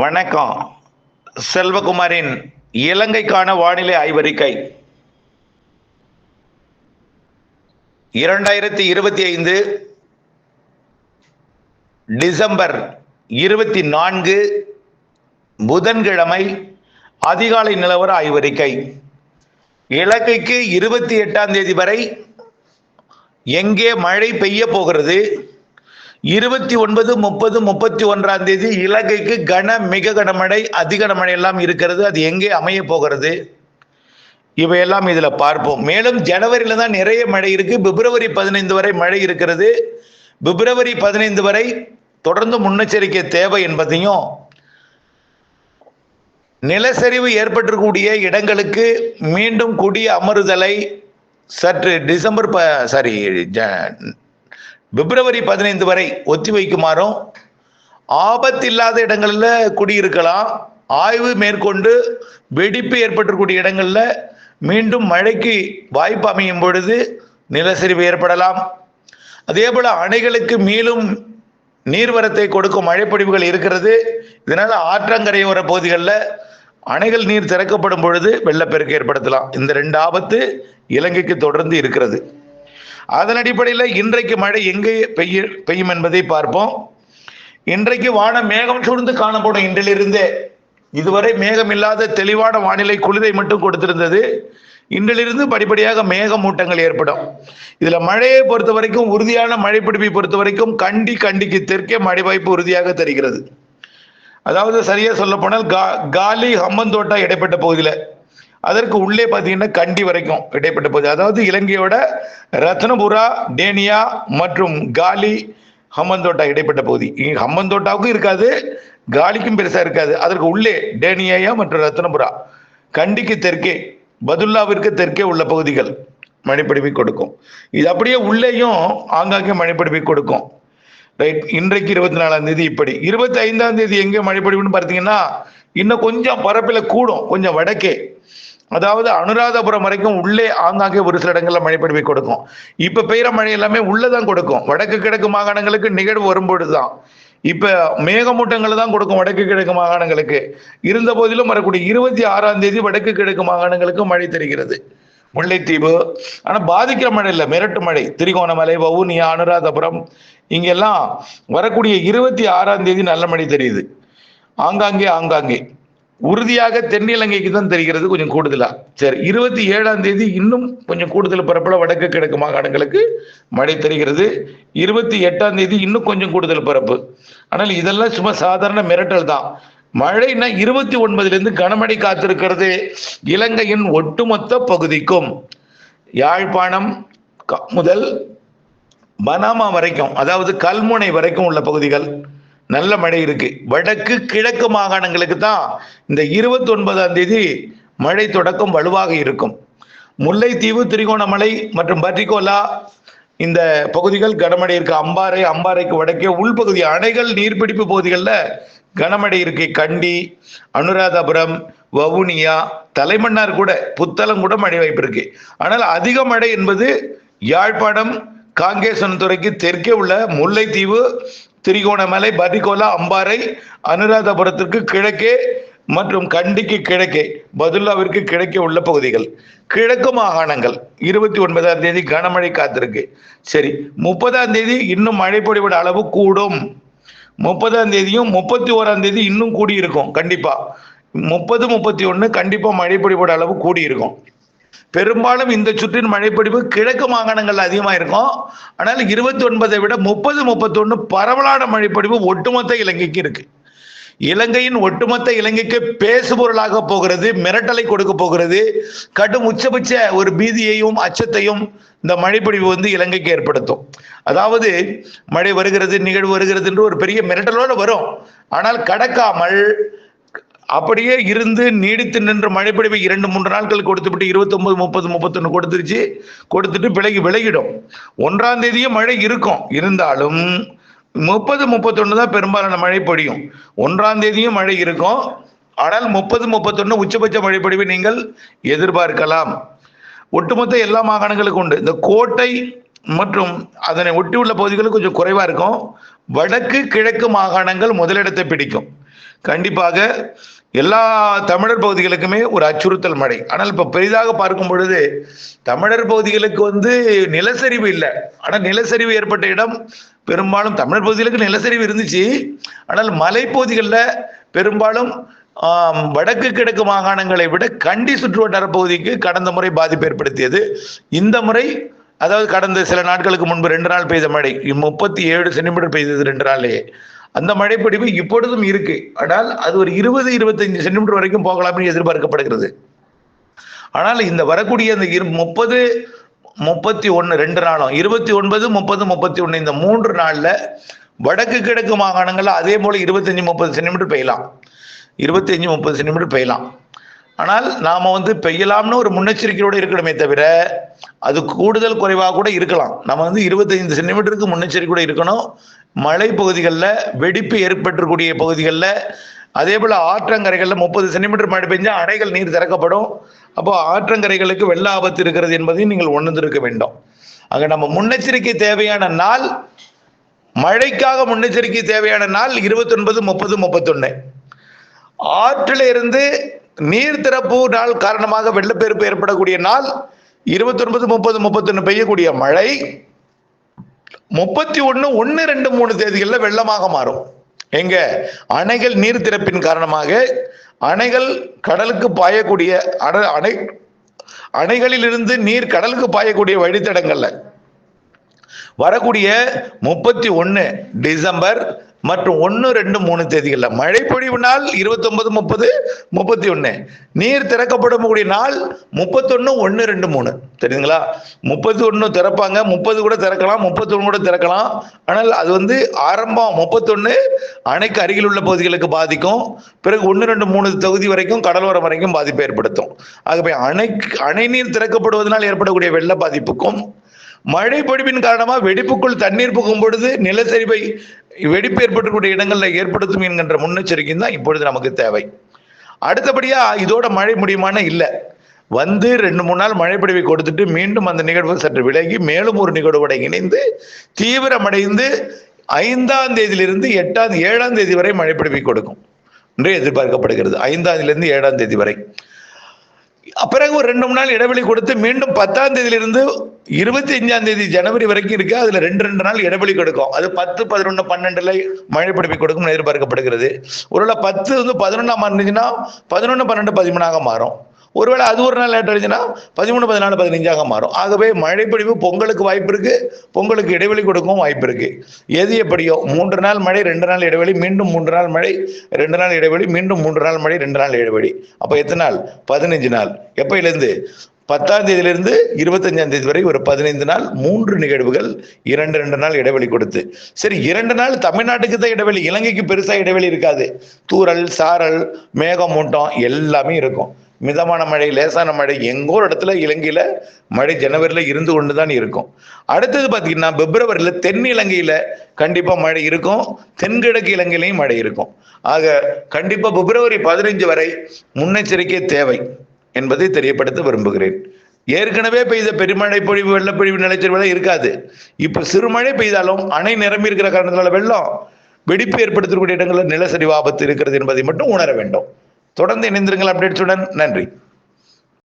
வணக்கம். செல்வகுமாரின் இலங்கைக்கான வானிலை ஆய்வறிக்கை 2025 டிசம்பர் 24 புதன்கிழமை அதிகாலை நிலவர ஆய்வறிக்கை. இலங்கைக்கு 28ஆம் தேதி வரை எங்கே மழை பெய்ய போகிறது, 29, 30, 31ஆம் தேதி இலங்கைக்கு மிக கனமழை, அதி கனமழை எல்லாம் இருக்கிறது. அது எங்கே அமைய போகிறது, இவையெல்லாம் இதுல பார்ப்போம். மேலும் ஜனவரியில தான் நிறைய மழை இருக்கு. பிப்ரவரி 15 வரை மழை இருக்கிறது. பிப்ரவரி 15 வரை தொடர்ந்து முன்னெச்சரிக்கை தேவை என்பதையும், நிலச்சரிவு ஏற்பட்டிருக்கக்கூடிய இடங்களுக்கு மீண்டும் குடி அமருதலை சற்று பிப்ரவரி 15 வரை ஒத்தி வைக்குமாறும், ஆபத்தில்லாத இடங்களில் குடியிருக்கலாம், ஆய்வு மேற்கொண்டு வெடிப்பு ஏற்பட்டிருக்கூடிய இடங்களில் மீண்டும் மழைக்கு வாய்ப்பு அமையும் பொழுது நிலச்சரிவு ஏற்படலாம். அதே போல அணைகளுக்கு மீளும் நீர்வரத்தை கொடுக்கும் மழைப்பொழிவுகள் இருக்கிறது. இதனால் ஆற்றங்கரையோர பகுதிகளில் அணைகள் நீர் திறக்கப்படும் பொழுது வெள்ளப்பெருக்கு ஏற்படுத்தலாம். இந்த 2 ஆபத்து இலங்கைக்கு தொடர்ந்து இருக்கிறது. அதன் அடிப்படையில் இன்றைக்கு மழை எங்கே பெய்யும் என்பதை பார்ப்போம். இன்றைக்கு வானம் மேகம் சூழ்ந்து காணப்படும். இன்றிலிருந்தே இதுவரை மேகம் இல்லாத தெளிவான வானிலை, குளிரை மட்டும் கொடுத்திருந்தது. இன்றிலிருந்து படிப்படியாக மேகமூட்டங்கள் ஏற்படும். இதுல மழையை பொறுத்த வரைக்கும், உறுதியான மழைப்பிடிப்பை பொறுத்த வரைக்கும் கண்டிக்கு தெற்கே மழை வாய்ப்பு உறுதியாக தெரிகிறது. அதாவது சரியா சொல்ல போனால் காலி ஹம்மந்தோட்டா இடைப்பட்ட பகுதியில், அதற்கு உள்ளே பார்த்தீங்கன்னா கண்டி வரைக்கும் இடைப்பட்ட பகுதி, அதாவது இலங்கையோட ரத்னபுரா, டேனியா மற்றும் காலி ஹம்மந்தோட்டா இடைப்பட்ட பகுதி. ஹம்மந்தோட்டாவுக்கும் இருக்காது, காலிக்கும் பெருசா இருக்காது. அதற்கு உள்ளே டேனியா மற்றும் ரத்னபுரா, கண்டிக்கு தெற்கே, பதுல்லாவிற்கு தெற்கே உள்ள பகுதிகள் மழைப்பிடிப்பை கொடுக்கும். இது அப்படியே உள்ளேயும் ஆங்காங்கே மழைப்பிடிப்பை கொடுக்கும். ரைட். இன்றைக்கு 24ஆம் தேதி இப்படி. 25ஆம் தேதி எங்கே மழைப்பிடிப்புன்னு பார்த்தீங்கன்னா, இன்னும் கொஞ்சம் பரப்பில் கூடும், கொஞ்சம் வடக்கே, அதாவது அனுராதபுரம் வரைக்கும் உள்ளே ஆங்காங்கே ஒரு சில இடங்கள்ல மழைப்பிடிப்பை கொடுக்கும். இப்ப பெய்யற மழை எல்லாமே உள்ளதான் கொடுக்கும். வடக்கு கிழக்கு மாகாணங்களுக்கு நிகழ்வு வரும்பொழுதுதான் இப்ப மேகமூட்டங்களை தான் கொடுக்கும் வடக்கு கிழக்கு மாகாணங்களுக்கு. இருந்த போதிலும் வரக்கூடிய 26ஆம் தேதி வடக்கு கிழக்கு மாகாணங்களுக்கு மழை தெரிகிறது. முல்லைத்தீவு ஆனா பாதிக்கிற மழை இல்லை, மிரட்டு மழை. திரிகோணமலை, வவுனியா, அனுராதபுரம் இங்கெல்லாம் வரக்கூடிய 26ஆம் தேதி நல்ல மழை தெரியுது. ஆங்காங்கே உறுதியாக தென்னிலங்கைக்கு தான் தெரிகிறது, கொஞ்சம் கூடுதலா. சரி, 27ஆம் தேதி இன்னும் கொஞ்சம் கூடுதல் பரப்புல வடக்கு கிழக்கு மாகாணங்களுக்கு மழை தெரிகிறது. 28ஆம் தேதி இன்னும் கொஞ்சம் கூடுதல் பரப்பு. ஆனால் இதெல்லாம் சும்மா சாதாரண மிரட்டல் தான். மழைனா 29லிருந்து கனமழை காத்திருக்கிறது இலங்கையின் ஒட்டுமொத்த பகுதிக்கும். யாழ்ப்பாணம் முதல் பனாமா வரைக்கும், அதாவது கல்முனை வரைக்கும் உள்ள பகுதிகள் நல்ல மழை இருக்கு. வடக்கு கிழக்கு மாகாணங்களுக்கு தான் இந்த 29ஆம் தேதி மழை தொடக்கம் வலுவாக இருக்கும். முல்லைத்தீவு, திரிகோணமலை மற்றும் பர்டிகோலா இந்த பகுதிகள் கனமழை இருக்கு. அம்பாறைக்கு வடக்கே உள்பகுதி அணைகள் நீர்பிடிப்பு பகுதிகளில் கனமழை இருக்கு. கண்டி, அனுராதபுரம், வவுனியா, தலைமன்னார் கூட, புத்தளம் கூட மழை வாய்ப்பு இருக்கு. ஆனால் அதிக மழை என்பது யாழ்ப்பாணம், காங்கேசன்துறைக்கு தெற்கே உள்ள முல்லைத்தீவு, திரிகோணமலை, பர்டிகோலா, அம்பாறை, அனுராதபுரத்திற்கு கிழக்கே மற்றும் கண்டிக்கு கிழக்கே, பதுல்லாவிற்கு கிழக்கே உள்ள பகுதிகள், கிழக்கு மாகாணங்கள் 29ஆம் தேதி கனமழை காத்திருக்கு. சரி, 30ஆம் தேதி இன்னும் மழை பொழிவிட அளவு கூடும். 30ஆம் தேதியும் 31ஆம் தேதி இன்னும் கூடி இருக்கும். கண்டிப்பா 30, 31 கண்டிப்பா மழை பொழிவிட அளவு கூடி இருக்கும். பெரும்பாலும் இந்த சுற்றின் மழைப்பொழிவு கிழக்கு மாகாணங்கள் அதிகமாக இருக்கும். ஆனால் 29ஐ விட 30, 31 பரவலான மழைப்பொழிவு ஒட்டுமொத்த இலங்கைக்கு இருக்கு. இலங்கையின் ஒட்டுமொத்த இலங்கைக்கு பேசுபொருளாக போகிறது, மிரட்டலை கொடுக்க போகிறது. கடும் உச்சபட்ச ஒரு பீதியையும் அச்சத்தையும் இந்த மழைப்பொழிவு இலங்கைக்கு ஏற்படுத்தும். அதாவது மழை வருகிறது, நிகழ்வு வருகிறது என்று ஒரு பெரிய மிரட்டலோடு வரும். ஆனால் கடக்காமல் அப்படியே இருந்து நீடித்து நின்று மழைப்பொழிவை 2-3 நாட்கள் கொடுத்துவிட்டு 29, 30, 31 கொடுத்துட்டு விலகிடும். 1ஆம் தேதியும் மழை இருக்கும். இருந்தாலும் 30, 31 தான் பெரும்பாலான மழை பொழியும். 1ஆம் தேதியும் மழை இருக்கும். ஆனால் 30, 31 உச்சபட்ச மழைப்பொழிவை நீங்கள் எதிர்பார்க்கலாம். ஒட்டுமொத்த எல்லா மாகாணங்களுக்கும் உண்டு. இந்த கோட்டை மற்றும் அதனை ஒட்டியுள்ள பகுதிகளுக்கு கொஞ்சம் குறைவா இருக்கும். வடக்கு கிழக்கு மாகாணங்கள் முதலிடத்தை பிடிக்கும். கண்டிப்பாக எல்லா தமிழர் பகுதிகளுக்குமே ஒரு அச்சுறுத்தல் மழை. ஆனால் இப்ப பெரிதாக பார்க்கும் பொழுது தமிழர் பகுதிகளுக்கு நிலச்சரிவு இல்லை. ஆனால் நிலச்சரிவு ஏற்பட்ட இடம் பெரும்பாலும் தமிழர் பகுதிகளுக்கு நிலச்சரிவு இருந்துச்சு. ஆனால் மலைப்பகுதிகளில் பெரும்பாலும் வடக்கு கிழக்கு மாகாணங்களை விட கண்டி சுற்றுவட்டார பகுதிக்கு கடந்த முறை பாதிப்பு ஏற்படுத்தியது. இந்த முறை அதாவது கடந்த சில நாட்களுக்கு முன்பு 2 நாள் பெய்த மழை 37 சென்டிமீட்டர் பெய்தது 2 நாள்லேயே. அந்த மழைப்பொழிவு இப்பொழுதும் இருக்கு. ஆனால் அது ஒரு 20-25 சென்டிமீட்டர் வரைக்கும் போகலாம்னு எதிர்பார்க்கப்படுகிறது. ஆனால் இந்த வரக்கூடிய அந்த 30, 31 2 நாளும் 29, 30, 31 இந்த 3 நாள்ல வடக்கு கிழக்கு மாகாணங்கள்ல அதே போல 25-30 சென்டிமீட்டர் பெய்யலாம். 25-30 சென்டிமீட்டர் பெய்யலாம். ஆனால் நாம பெய்யலாம்னு ஒரு முன்னெச்சரிக்கையோடு இருக்கணுமே தவிர அது கூடுதல் குறைவாக கூட இருக்கலாம். நம்ம 25 சென்டிமீட்டருக்கு முன்னெச்சரிக்கையோடு இருக்கணும். மலை பகுதிகளில் வெடிப்பு ஏற்பட்டிருக்கூடிய பகுதிகளில் அதே போல ஆற்றங்கரைகளில் 30 சென்டிமீட்டர் மழை பெஞ்சா அணைகள் நீர் திறக்கப்படும். அப்போ ஆற்றங்கரைகளுக்கு வெள்ள ஆபத்து இருக்கிறது என்பதையும் நீங்கள் உணர்ந்திருக்க வேண்டும். ஆக நம்ம முன்னெச்சரிக்கை தேவையான நாள், மழைக்காக முன்னெச்சரிக்கை தேவையான நாள் 29, 30, 31. ஆற்றில இருந்து நீர் திறப்பு நாள் காரணமாக வெள்ளப்பெருக்கு ஏற்படக்கூடிய நாள் 29, 30, 31 பெய்யக்கூடிய மழை 31, 1, 2, 3 தேதிகளில் வெள்ளமாக மாறும். எங்க அணைகள் நீர் திறப்பின் காரணமாக அணைகள் கடலுக்கு பாயக்கூடிய அணைகளில் இருந்து நீர் கடலுக்கு பாயக்கூடிய வழித்தடங்கள்ல வரக்கூடிய 31 டிசம்பர் மற்றும் 1, 2, 3 தேதிகளில் மழை பொழிவு நாள் 29, 30, 31. நீர் திறக்கப்படக்கூடிய நாள் 31, 1, 2, 3. தெரியுங்களா? 31 திறப்பாங்க, 30 கூட திறக்கலாம், 31 கூட திறக்கலாம். ஆனால் அது ஆரம்பம் 31 அணைக்கு அருகில் உள்ள பகுதிகளுக்கு பாதிக்கும். பிறகு 1, 2, 3 தொகுதி வரைக்கும் கடலோரம் வரைக்கும் பாதிப்பை ஏற்படுத்தும். ஆகவே அணை நீர் திறக்கப்படுவதனால் ஏற்படக்கூடிய வெள்ள பாதிப்புக்கும் மழை பொழிவின் காரணமாக வெடிப்புக்குள் தண்ணீர் புகும் பொழுது நிலச்சரிவை வெடிப்பு ஏற்படக்கூடிய இடங்களில் ஏற்படுத்தும் என்கின்ற முன்னெச்சரிக்கை தான் இப்பொழுது நமக்கு தேவை. அடுத்தபடியா இதோட மழை முடியுமான இல்லை. 2-3 நாள் மழை பொழிவை கொடுத்துட்டு மீண்டும் அந்த நிகழ்வு சற்று விலகி மேலும் ஒரு நிகழ்வோட இணைந்து தீவிரமடைந்து 5ஆம் தேதியிலிருந்து 7ஆம் தேதி வரை மழை பொழிவை கொடுக்கும் என்று எதிர்பார்க்கப்படுகிறது. 5ஆம் தேதியிலிருந்து 7ஆம் தேதி வரை. பிறகு ஒரு 2-3 நாள் இடைவெளி கொடுத்து மீண்டும் 10ஆம் தேதியிலிருந்து 25ஆம் தேதி ஜனவரி வரைக்கும் இருக்கு. அதுல 2 நாள் இடைவெளி கொடுக்கும். அது 10, 11, 12 மழை பொழிவை கொடுக்கும் எதிர்பார்க்கப்படுகிறது. ஒருவேளை 10 11ஆம் இருந்துச்சுன்னா 11, 12, 13ஆக மாறும். ஒருவேளை அது ஒரு நாள் லேட் ஆயிடுச்சுன்னா 13, 14, 15ஆக மாறும். ஆகவே மழை பொழிவு பொங்கலுக்கு வாய்ப்பு இருக்கு, பொங்கலுக்கு இடைவெளி கொடுக்கவும் வாய்ப்பு இருக்கு. எது எப்படியோ 3 நாள் மழை 2 நாள் இடைவெளி, மீண்டும் 3 நாள் மழை 2 நாள் இடைவெளி, மீண்டும் 3 நாள் மழை 2 நாள் இடைவெளி. அப்ப எத்தனை நாள்? 15 நாள். எப்பயிலிருந்து? 10ஆம் தேதியிலிருந்து 25ஆம் தேதி வரை ஒரு 15 நாள் 3 நிகழ்வுகள் 2 நாள் இடைவெளி கொடுத்து. சரி, 2 நாள் தமிழ்நாட்டுக்கு தான் இடைவெளி, இலங்கைக்கு பெருசா இடைவெளி இருக்காது. தூறல், சாரல், மேகமூட்டம் எல்லாமே இருக்கும். மிதமான மழை, லேசான மழை எங்கோ ஒரு இடத்துல இலங்கையில மழை ஜனவரியில இருந்து கொண்டுதான் இருக்கும். அடுத்தது பாத்தீங்கன்னா பிப்ரவரியில தென் இலங்கையில கண்டிப்பா மழை இருக்கும், தென்கிழக்கு இலங்கையிலையும் மழை இருக்கும். ஆக கண்டிப்பா பிப்ரவரி 15 வரை முன்னெச்சரிக்கை தேவை என்பதை தெரியப்படுத்த விரும்புகிறேன். ஏற்கனவே பெய்த பெருமழை பொழிவு, வெள்ளப்பொழிவு, நிலச்சரிவு இருக்காது. இப்ப சிறுமழை பெய்தாலும் அணை நிரம்பி இருக்கிற காரணத்தினால வெள்ளம் வெடிப்பு ஏற்படுத்தக்கூடிய இடங்களில் நிலச்சரிவு ஆபத்து இருக்கிறது என்பதை மட்டும் உணர வேண்டும். தொடர்ந்து இணைந்திருங்கள் அப்டேட்ஸுடன். நன்றி.